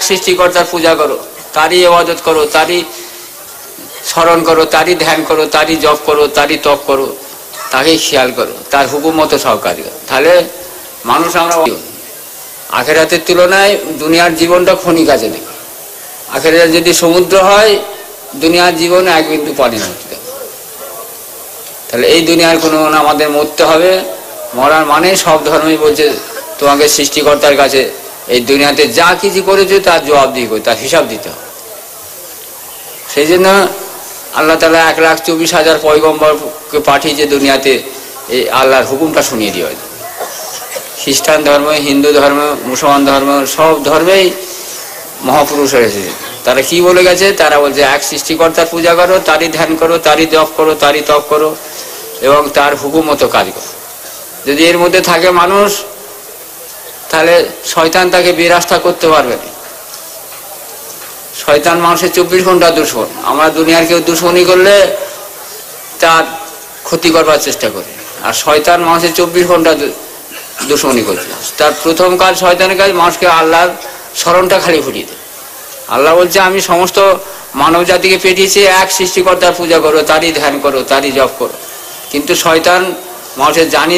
সৃষ্টিকর্তার পূজা করো, তারই ইবাদত করো, তারই স্মরণ করো, তারই ধ্যান করো, তারই জপ করো, তারই তপ করো, তাকেই খেয়াল করো, তার হুকুম মতো সব কাজ করো। তাহলে মানুষ আমরা আখেরাতের তুলনায় দুনিয়ার জীবনটা ক্ষণিক আছে নাকি। আখেরাত যদি সমুদ্র হয়, দুনিয়ার জীবন এক বিন্দু পানি হতে। তাহলে এই দুনিয়ার কোনো আমাদের মরতে হবে। মরার মানে সব ধর্মই বলছে তোমাকে সৃষ্টিকর্তার কাছে এই দুনিয়াতে যা কিছু করেছো তার জবাবদিহি করে, তার হিসাব দিতে হবে। সেই জন্য আল্লাহ তাআলা 1,24,000 পয়গম্বরকে পাঠিয়েছে দুনিয়াতে এই আল্লাহর হুকুমটা শুনিয়ে দিয়ে। খ্রিস্টান ধর্ম, হিন্দু ধর্ম, মুসলমান ধর্ম, সব ধর্মেই মহাপুরুষ এসেছে। তারা কি বলে গেছে? তারা বলছে এক সৃষ্টিকর্তার পূজা করো, তারই ধ্যান করো, তারই জপ করো, তারই তপ করো এবং তার হুকুম মতো কাজ করো। যদি এর মধ্যে থাকে মানুষ, তাহলে শয়তান তাকে বিরাস্তা করতে পারবে না। শয়তান মানুষের 24 ঘন্টা দুশ্মন। আমরা দুনিয়ার কেউ দুশ্মনী করলে তার ক্ষতি করবার চেষ্টা করি, আর শয়তান মানুষের 24 ঘন্টা দুশ্মনী করছে। তার প্রথম কাজ, শয়তানের কাজ মানুষকে আল্লাহর স্মরণটা খালি ফুটিয়ে দেয়। আল্লাহ বলছে আমি সমস্ত মানব জাতিকে পেটিয়েছি এক সৃষ্টিকর্তার পূজা করো, তারই ধ্যান করো, তারই জপ করো। কিন্তু শয়তান মানুষের জানি